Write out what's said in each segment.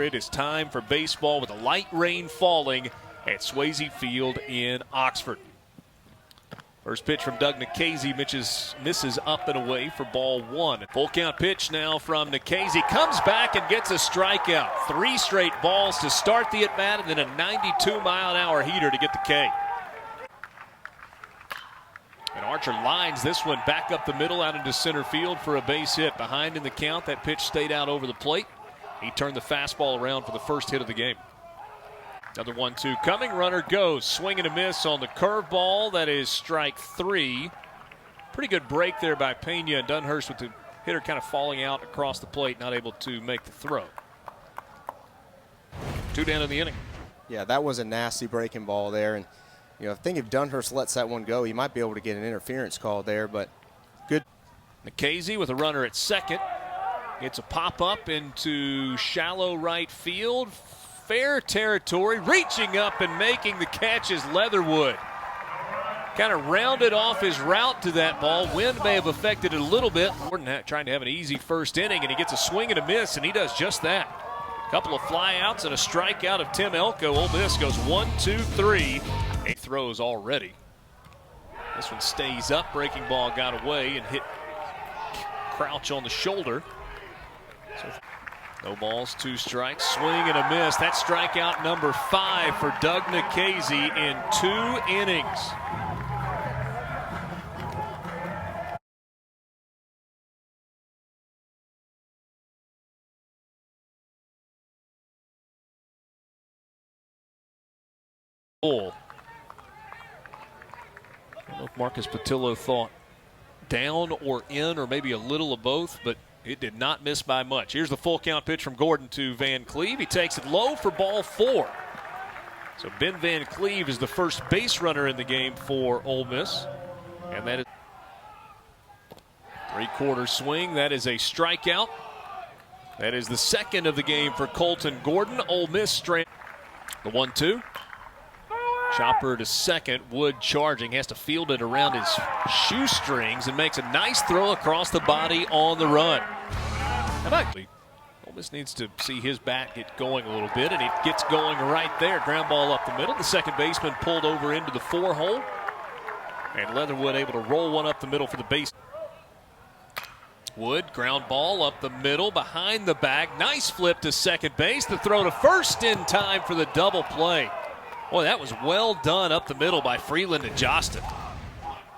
It is time for baseball with a light rain falling at Swayze Field in Oxford. First pitch from Doug Nikhazy misses up and away for ball one. Full count pitch now from Nikhazy. Comes back and gets a strikeout. 3 straight balls to start the at-bat, and then a 92-mile-an-hour heater to get the K. And Archer lines this one back up the middle out into center field for a base hit. Behind in the count, that pitch stayed out over the plate. He turned the fastball around for the first hit of the game. Another 1-2 coming. Runner goes. Swing and a miss on the curveball. That is strike 3. Pretty good break there by Pena, and Dunhurst with the hitter kind of falling out across the plate, not able to make the throw. 2 down in the inning. Yeah, that was a nasty breaking ball there. And, you know, I think if Dunhurst lets that one go, he might be able to get an interference call there, but good. Nikhazy with a runner at second. Gets a pop-up into shallow right field. Fair territory. Reaching up and making the catch is Leatherwood. Kind of rounded off his route to that ball. Wind may have affected it a little bit. Gordon trying to have an easy first inning, and he gets a swing and a miss, and he does just that. A couple of flyouts and a strikeout of Tim Elko. Ole Miss goes 1-2-3. 8 throws already. This one stays up. Breaking ball got away and hit Crouch on the shoulder. So no balls, 2 strikes, swing and a miss. That's strikeout number 5 for Doug Nikhazy in 2 innings. I don't know if Marcus Patillo thought down or in or maybe a little of both, but it did not miss by much. Here's the full count pitch from Gordon to Van Cleve. He takes it low for ball 4. So Ben Van Cleve is the first base runner in the game for Ole Miss. And that is 3/4 swing. That is a strikeout. That is the second of the game for Colton Gordon. Ole Miss straight. The 1-2. Chopper to second. Wood charging. Has to field it around his shoestrings and makes a nice throw across the body on the run. Ole Miss needs to see his bat get going a little bit, and it gets going right there. Ground ball up the middle. The second baseman pulled over into the 4 hole. And Leatherwood able to roll one up the middle for the base. Wood, ground ball up the middle, behind the bag. Nice flip to second base. The throw to first in time for the double play. Boy, that was well done up the middle by Freeland and Jostin.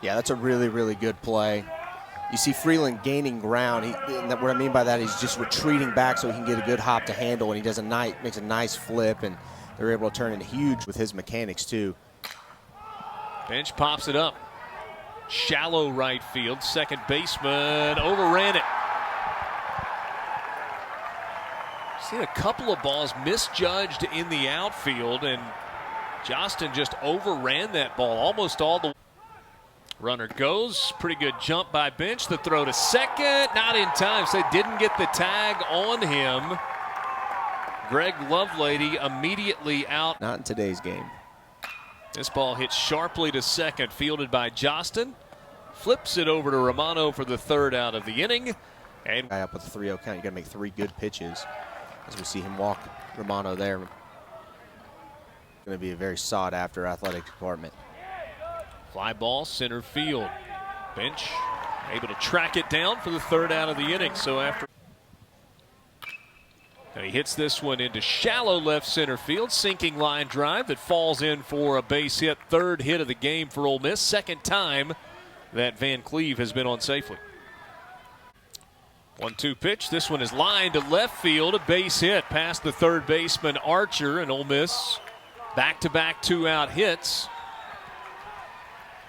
Yeah, that's a really, really good play. You see Freeland gaining ground. What I mean by that, he's just retreating back so he can get a good hop to handle, and he does makes a nice flip, and they're able to turn it huge with his mechanics too. Bench pops it up. Shallow right field. Second baseman overran it. Seen a couple of balls misjudged in the outfield, and Jostin just overran that ball almost all the way. Runner goes. Pretty good jump by Bench. The throw to second. Not in time, so they didn't get the tag on him. Greg Lovelady immediately out. Not in today's game. This ball hits sharply to second, fielded by Jostin. Flips it over to Romano for the 3rd out of the inning. And guy up with a 3-0 count. You got to make 3 good pitches. As we see him walk Romano there. Going to be a very sought-after athletic department. Fly ball, center field. Bench able to track it down for the 3rd out of the inning. So after he hits this one into shallow left center field, sinking line drive that falls in for a base hit. 3rd hit of the game for Ole Miss. 2nd time that Van Cleve has been on safely. 1-2 pitch. This one is lined to left field. A base hit past the 3rd baseman Archer, and Ole Miss back-to-back 2-out hits.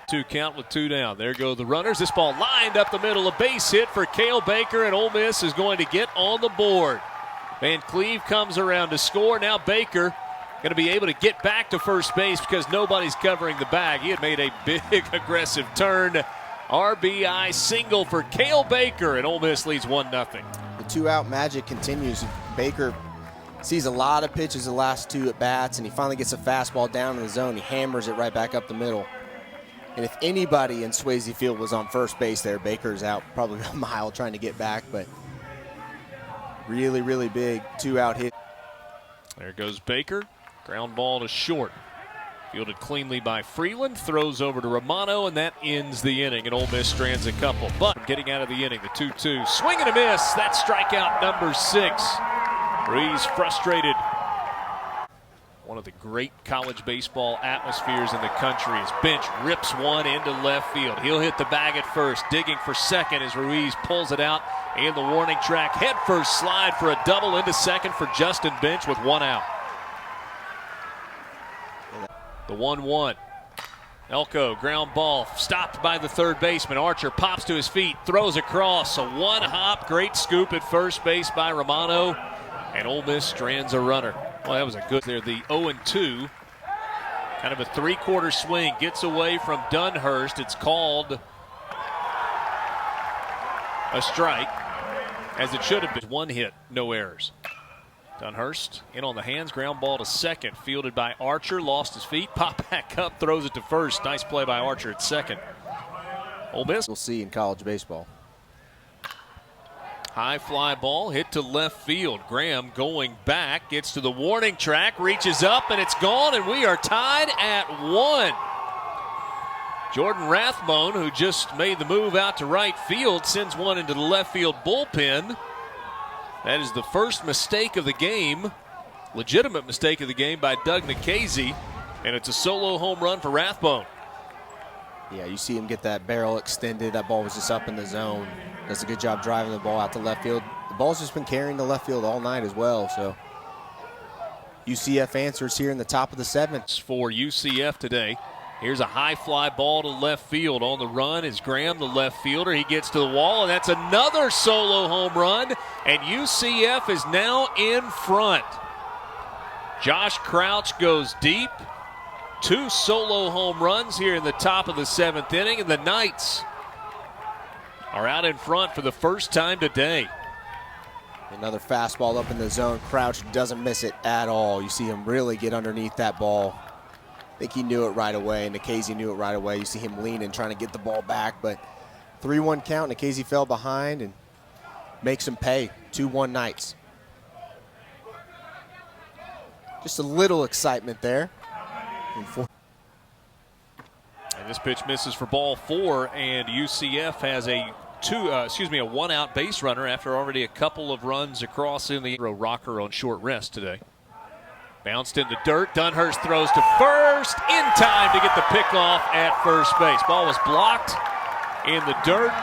2 count with 2 down. There go the runners. This ball lined up the middle. A base hit for Cale Baker, and Ole Miss is going to get on the board. Van Cleve comes around to score. Now Baker going to be able to get back to first base because nobody's covering the bag. He had made a big aggressive turn. RBI single for Cale Baker, and Ole Miss leads 1-0. The 2-out magic continues. Baker sees a lot of pitches the last 2 at-bats, and he finally gets a fastball down in the zone. He hammers it right back up the middle. And if anybody in Swayze Field was on first base there, Baker's out probably a mile trying to get back, but really, really big 2-out hit. There goes Baker. Ground ball to short. Fielded cleanly by Freeland. Throws over to Romano, and that ends the inning. And Ole Miss strands a couple. But getting out of the inning, the 2-2. Swing and a miss. That's strikeout number 6. Ruiz frustrated. One of the great college baseball atmospheres in the country as Bench rips one into left field. He'll hit the bag at first, digging for second as Ruiz pulls it out in the warning track. Head first slide for a double into second for Justin Bench with 1 out. The 1-1. Elko, ground ball, stopped by the third baseman. Archer pops to his feet, throws across. A one-hop, great scoop at first base by Romano. And Ole Miss strands a runner. Well, that was a good there. The 0-2. Kind of a three-quarter swing. Gets away from Dunhurst. It's called a strike, as it should have been. 1 hit, no errors. Dunhurst in on the hands, ground ball to second, fielded by Archer, lost his feet, pop back up, throws it to first. Nice play by Archer at second. Ole Miss. We'll see in college baseball. High fly ball hit to left field. Graham going back, gets to the warning track, reaches up, and it's gone, and we are tied at 1. Jordan Rathbone, who just made the move out to right field, sends one into the left field bullpen. That is the first mistake of the game, legitimate mistake of the game by Doug Nikhazy, and it's a solo home run for Rathbone. Yeah, you see him get that barrel extended. That ball was just up in the zone. Does a good job driving the ball out to left field. The ball's just been carrying the left field all night as well. So UCF answers here in the top of the 7th. For UCF today. Here's a high fly ball to left field. On the run is Graham, the left fielder. He gets to the wall, and that's another solo home run. And UCF is now in front. Josh Crouch goes deep. 2 solo home runs here in the top of the 7th inning, and the Knights are out in front for the first time today. Another fastball up in the zone. Crouch doesn't miss it at all. You see him really get underneath that ball. I think he knew it right away, and Nikhazy knew it right away. You see him leaning, trying to get the ball back, but 3-1 count. Nikhazy fell behind and makes him pay. 2-1 Knights. Just a little excitement there. And this pitch misses for ball 4, and UCF has a 1-out base runner after already a couple of runs across in the rocker on short rest today. Bounced into dirt. Dunhurst throws to first in time to get the pickoff at first base. Ball was blocked in the dirt.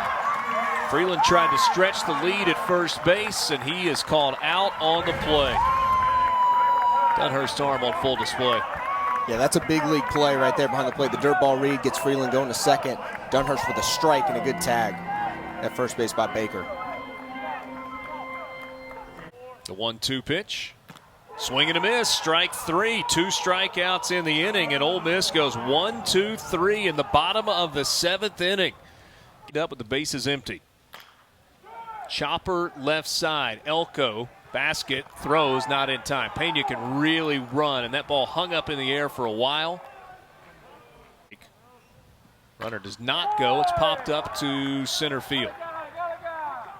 Freeland tried to stretch the lead at first base, and he is called out on the play. Dunhurst's arm on full display. Yeah, that's a big league play right there behind the plate. The dirt ball read gets Freeland going to second. Dunhurst with a strike and a good tag at first base by Baker. The 1-2 pitch. Swing and a miss, strike 3. 2 strikeouts in the inning, and Ole Miss goes 1-2-3 in the bottom of the 7th inning. Up with the bases empty. Chopper left side. Elko, basket, throws, not in time. Pena can really run, and that ball hung up in the air for a while. Runner does not go. It's popped up to center field.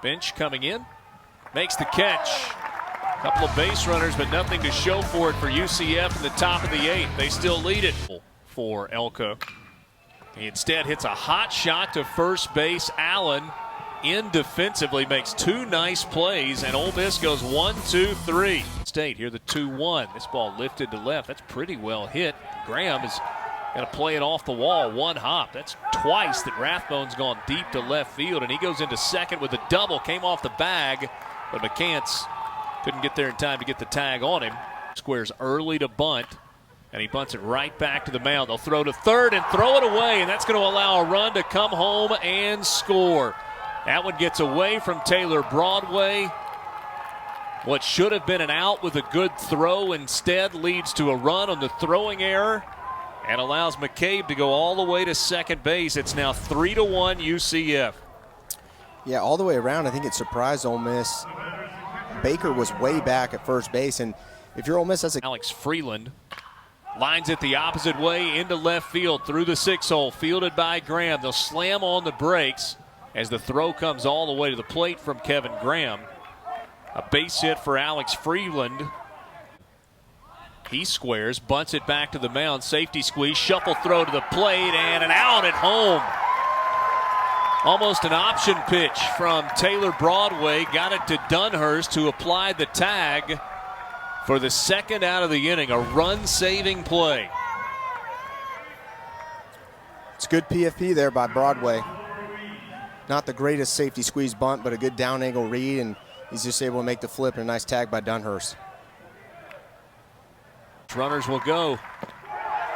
Bench coming in, makes the catch. Couple of base runners, but nothing to show for it for UCF in the top of the 8th. They still lead it for Elko. He instead hits a hot shot to first base. Allen in defensively makes 2 nice plays, and Ole Miss goes 1-2-3. State here, the 2-1. This ball lifted to left. That's pretty well hit. Graham is going to play it off the wall. 1 hop. That's twice that Rathbone's gone deep to left field, and he goes into second with a double. Came off the bag, but McCants couldn't get there in time to get the tag on him. Squares early to bunt, and he bunts it right back to the mound. They'll throw to third and throw it away, and that's going to allow a run to come home and score. That one gets away from Taylor Broadway. What should have been an out with a good throw instead leads to a run on the throwing error and allows McCabe to go all the way to second base. It's now 3-1 UCF. Yeah, all the way around, I think it surprised Ole Miss. Baker was way back at first base, and if you're Ole Miss, that's a... Alex Freeland lines it the opposite way into left field through the 6-hole, fielded by Graham. They'll slam on the brakes as the throw comes all the way to the plate from Kevin Graham. A base hit for Alex Freeland. He squares, bunts it back to the mound, safety squeeze, shuffle throw to the plate, and an out at home. Almost an option pitch from Taylor Broadway. Got it to Dunhurst, who applied the tag for the second out of the inning. A run-saving play. It's good PFP there by Broadway. Not the greatest safety squeeze bunt, but a good down angle read, and he's just able to make the flip, and a nice tag by Dunhurst. Runners will go.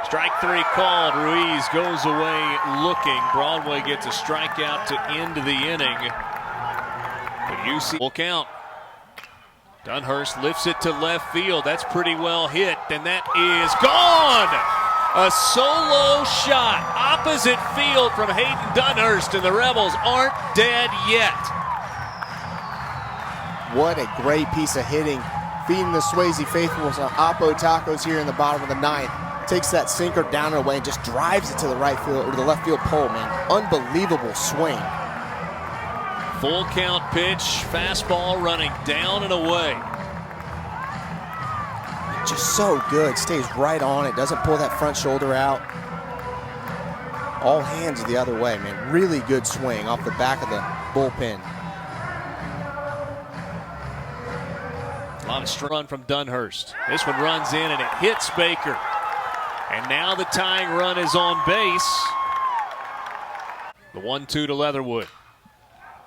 Strike three called. Ruiz goes away looking. Broadway gets a strikeout to end the inning. But UC will count. Dunhurst lifts it to left field. That's pretty well hit, and that is gone! A solo shot, opposite field from Hayden Dunhurst, and the Rebels aren't dead yet. What a great piece of hitting. Feeding the Swayze faithfuls on Oppo tacos here in the bottom of the ninth. Takes that sinker down and away and just drives it to the right field or the left field pole, man. Unbelievable swing. Full count pitch, fastball running down and away. Just so good, stays right on it, doesn't pull that front shoulder out. All hands the other way, man. Really good swing off the back of the bullpen. A lot of strong run from Dunhurst. This one runs in and it hits Baker. And now the tying run is on base. The 1-2 to Leatherwood.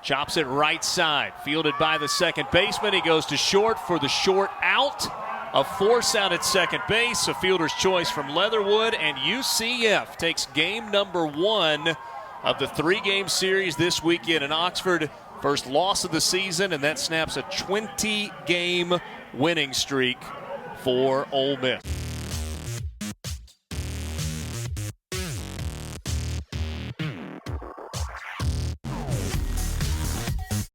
Chops it right side. Fielded by the second baseman. He goes to short for the short out. A force out at second base. A fielder's choice from Leatherwood. And UCF takes game number 1 of the 3-game series this weekend in Oxford. First loss of the season, and that snaps a 20-game winning streak for Ole Miss.